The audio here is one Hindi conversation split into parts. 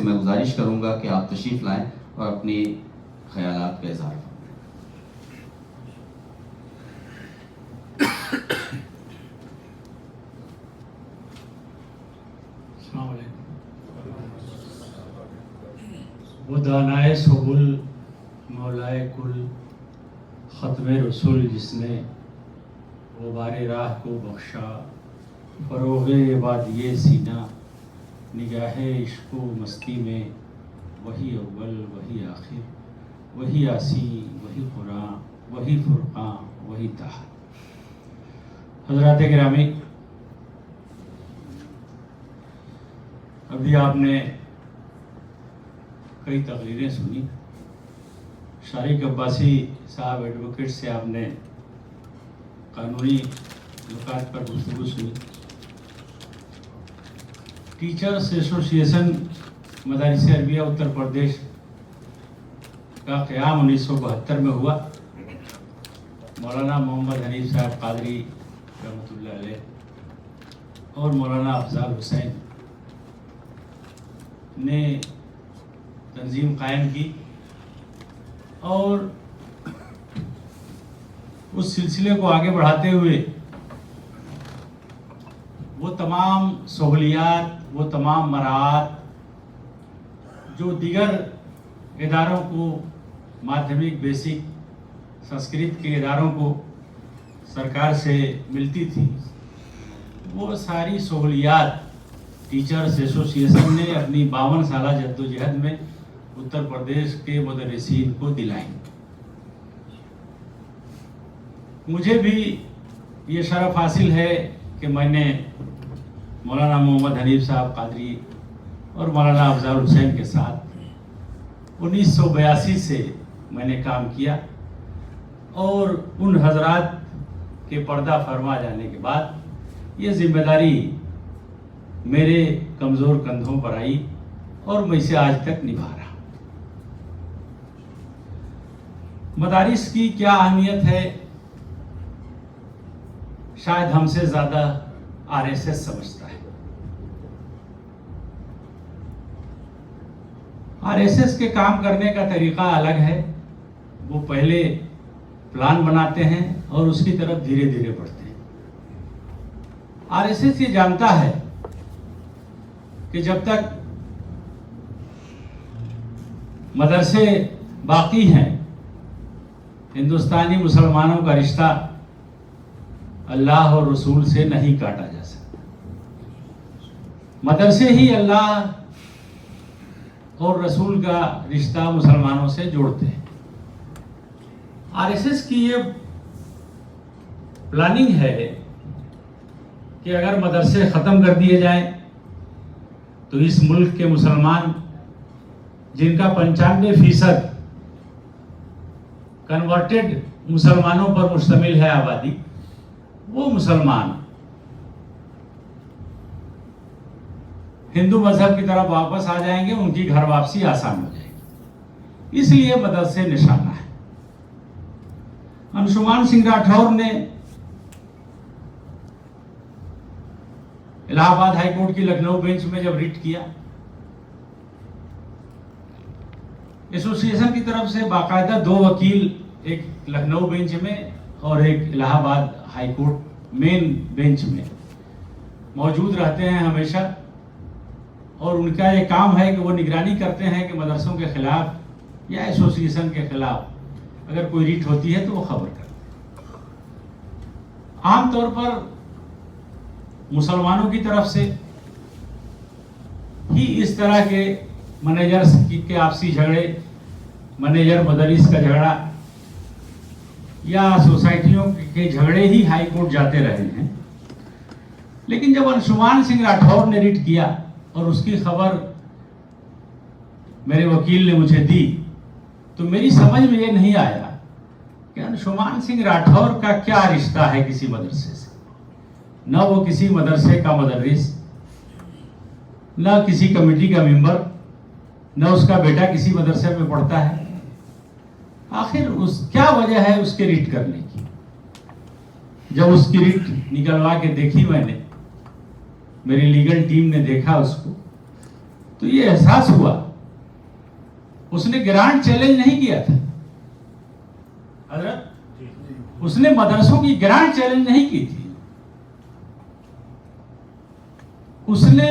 से मैं गुजारिश करूंगा कि आप तशरीफ़ लाएं और अपनी ख्यालात का इज़हार करें। वो दानाए सुबुल मौलाए कुल ख़त्म रसूल जिसने वो बारे राह को बख्शा, फ़रोग़े इबादिये सीना निगाह इश्क़ व मस्ती में, वही अव्वल वही आखिर वही आसी वही कुरान वही फुरक़ान वही ताहा। हज़रात गिरामी, अभी आपने कई तकरीरें सुनी। शारिक अब्बासी साहब एडवोकेट से आपने कानूनी नुकात पर गुफ्तगू सुनी। Teachers association मदारिस Arabia Uttar Pradesh का क़याम 1972 में हुआ। मौलाना मोहम्मद हनीफ साहब कादरी रहमतुल्लाह अलैह और मौलाना अफजाल हुसैन ने तंजीम कायम की और उस सिलसिले को आगे बढ़ाते हुए वो तमाम सहूलियात, वो तमाम मराहत जो दीगर इदारों को, माध्यमिक बेसिक संस्कृत के इदारों को सरकार से मिलती थी, वो सारी सहूलियात टीचर्स एसोसिएशन ने अपनी 52 साला जद्दोजहद में उत्तर प्रदेश के मुदर्रिसीन को दिलाई। मुझे भी ये शरफ हासिल है कि मैंने मौलाना मोहम्मद हनीफ साहब कादरी और मौलाना अफजाल हुसैन के साथ 1982 से मैंने काम किया और उन हजरात के पर्दा फरमा जाने के बाद ये जिम्मेदारी मेरे कमज़ोर कंधों पर आई और मैं इसे आज तक निभा रहा। मदारिस की क्या अहमियत है, शायद हमसे ज़्यादा आरएसएस समझता है। आरएसएस के काम करने का तरीका अलग है। वो पहले प्लान बनाते हैं और उसकी तरफ धीरे धीरे बढ़ते हैं। आरएसएस ये जानता है कि जब तक मदरसे बाकी हैं, हिंदुस्तानी मुसलमानों का रिश्ता अल्लाह और रसूल से नहीं काटा जा सकता। मदरसे ही अल्लाह और रसूल का रिश्ता मुसलमानों से जोड़ते हैं। आरएसएस की ये प्लानिंग है कि अगर मदरसे ख़त्म कर दिए जाएं तो इस मुल्क के मुसलमान, जिनका 95% कन्वर्टेड मुसलमानों पर मुश्तमिल है आबादी, वो मुसलमान हिंदू मजहब की तरफ वापस आ जाएंगे, उनकी घर वापसी आसान हो जाएगी। इसलिए मदरसे निशाना है। अंशुमान सिंह राठौर ने इलाहाबाद हाईकोर्ट की लखनऊ बेंच में जब रिट किया, एसोसिएशन की तरफ से बाकायदा 2 वकील, एक लखनऊ बेंच में और एक इलाहाबाद हाईकोर्ट मेन बेंच में मौजूद रहते हैं हमेशा, और उनका ये काम है कि वो निगरानी करते हैं कि मदरसों के खिलाफ या एसोसिएशन के खिलाफ अगर कोई रिट होती है तो वो खबर करते हैं। आमतौर पर मुसलमानों की तरफ से ही इस तरह के मैनेजर्स के आपसी झगड़े, मैनेजर मदरिस का झगड़ा या सोसाइटियों के झगड़े ही हाई कोर्ट जाते रहे हैं। लेकिन जब अंशुमान सिंह राठौर ने रिट किया और उसकी खबर मेरे वकील ने मुझे दी, तो मेरी समझ में ये नहीं आया कि अंशुमान सिंह राठौर का क्या रिश्ता है किसी मदरसे से। न वो किसी मदरसे का मदरस, न किसी कमेटी का मेंबर, न उसका बेटा किसी मदरसे में पढ़ता है। आखिर उस क्या वजह है उसके रिट करने की? जब उसकी रिट निकलवा के देखी मैंने, मेरी लीगल टीम ने देखा उसको, तो ये एहसास हुआ, उसने ग्रांट चैलेंज नहीं किया था हजरत, उसने मदरसों की ग्रांट चैलेंज नहीं की थी, उसने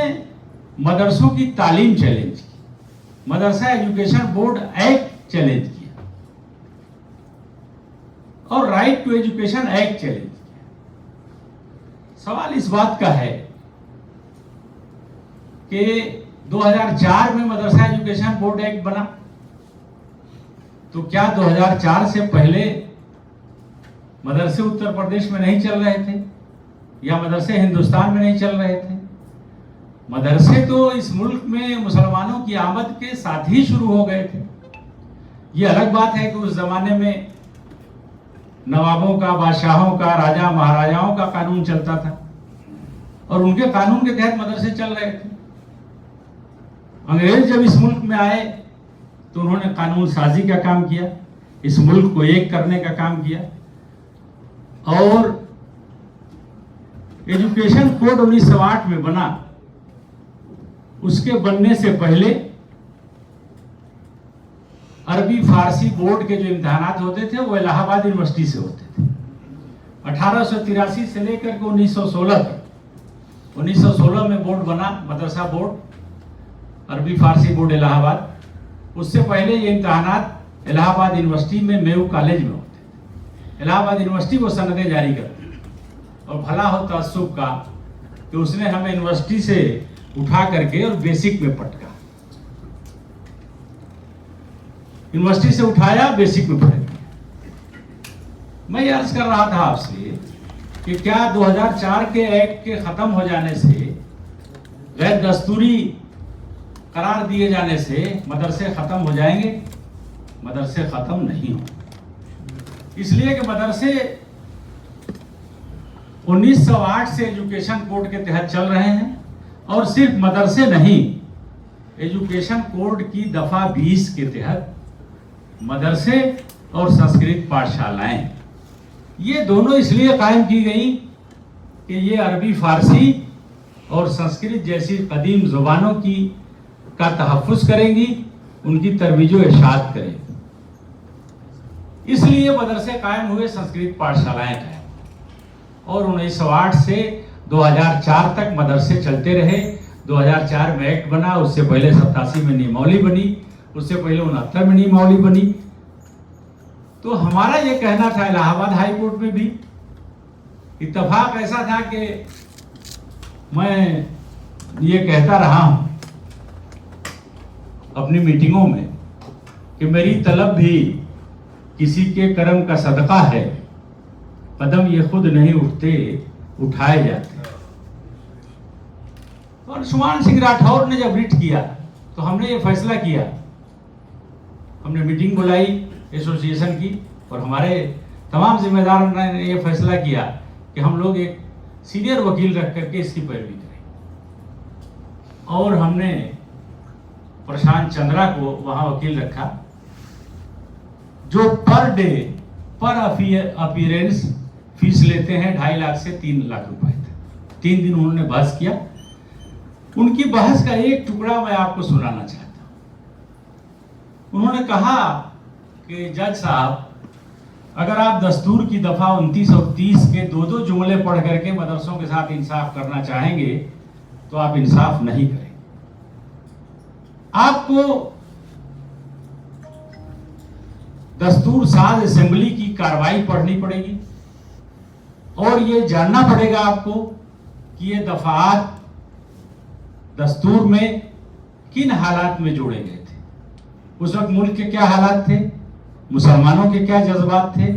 मदरसों की तालीम चैलेंज की, मदरसा एजुकेशन बोर्ड एक्ट चैलेंज किया और right to education act challenge किया। सवाल इस बात का है कि 2004 में मदरसा एजुकेशन बोर्ड एक्ट बना, तो क्या 2004 से पहले मदरसे उत्तर प्रदेश में नहीं चल रहे थे या मदरसे हिंदुस्तान में नहीं चल रहे थे? मदरसे तो इस मुल्क में मुसलमानों की आमद के साथ ही शुरू हो गए थे। ये अलग बात है कि उस जमाने में नवाबों का, बादशाहों का, राजा महाराजाओं का कानून चलता था और उनके कानून के तहत मदरसे चल रहे थे। अंग्रेज जब इस मुल्क में आए तो उन्होंने कानून साजी का काम किया, इस मुल्क को एक करने का काम किया और एजुकेशन कोड 1908 में बना। उसके बनने से पहले अरबी फारसी बोर्ड के जो इम्तिहानात होते थे वो इलाहाबाद यूनिवर्सिटी से होते थे। 1883 से लेकर के 1916 तक, 1916 में बोर्ड बना, मदरसा बोर्ड, अरबी फारसी बोर्ड इलाहाबाद। उससे पहले ये इम्तिहानात इलाहाबाद यूनिवर्सिटी में, मेयू कॉलेज में होते थे। इलाहाबाद यूनिवर्सिटी वो सनदें जारी करती और भला हो तअस्सुब का कि उसने हमें यूनिवर्सिटी से उठा करके और बेसिक में पटका, यूनिवर्सिटी से उठाया, बेसिक में पटक दिया। मैं ये अर्ज कर रहा था आपसे कि क्या 2004 के एक्ट के खत्म हो जाने से, गैर दस्तूरी करार दिए जाने से मदरसे खत्म हो जाएंगे? मदरसे खत्म नहीं हो, इसलिए कि मदरसे 1908 से एजुकेशन कोड के तहत चल रहे हैं और सिर्फ मदरसे नहीं, एजुकेशन कोड की दफा 20 के तहत मदरसे और संस्कृत पाठशालाएं, ये दोनों इसलिए कायम की गई कि ये अरबी फारसी और संस्कृत जैसी कदीम जुबानों की का तहफ़्फ़ुज़ करेंगी, उनकी तरवीजो इरशाद करेंगी। इसलिए मदरसे कायम हुए, संस्कृत पाठशालाएं कायम, और 1908 से 2004 तक मदरसे चलते रहे। 2004 में एक्ट बना, उससे पहले 87 में नियमावली बनी, उससे पहले 69 में नियमावली बनी। तो हमारा ये कहना था, इलाहाबाद हाई कोर्ट में भी इत्तेफाक ऐसा था कि मैं ये कहता रहा हूं अपनी मीटिंगों में कि मेरी तलब भी किसी के कर्म का सदका है, कदम ये खुद नहीं उठते, उठाए जाते। तो अंशुमान सिंह राठौर ने जब रिट किया तो हमने ये फैसला किया, हमने मीटिंग बुलाई एसोसिएशन की और हमारे तमाम जिम्मेदारों ने ये फैसला किया कि हम लोग एक सीनियर वकील रख करके इसकी पैरवी करें, और हमने प्रशांत चंद्रा को वहां वकील रखा जो पर डे पर अपीयरेंस फीस लेते हैं 2.5 लाख से 3 लाख रुपए तक। 3 दिन उन्होंने बहस किया। उनकी बहस का एक टुकड़ा मैं आपको सुनाना चाहता हूं। उन्होंने कहा कि जज साहब, अगर आप दस्तूर की दफा 29 और 30 के 2-2 जुमले पढ़ करके मदरसों के साथ इंसाफ करना चाहेंगे तो आप इंसाफ नहीं करें। आपको दस्तूर साज असेंबली की कार्रवाई पढ़नी पड़ेगी और ये जानना पड़ेगा आपको कि ये दफात दस्तूर में किन हालात में जोड़े गए थे। उस वक्त मुल्क के क्या हालात थे, मुसलमानों के क्या जज्बात थे,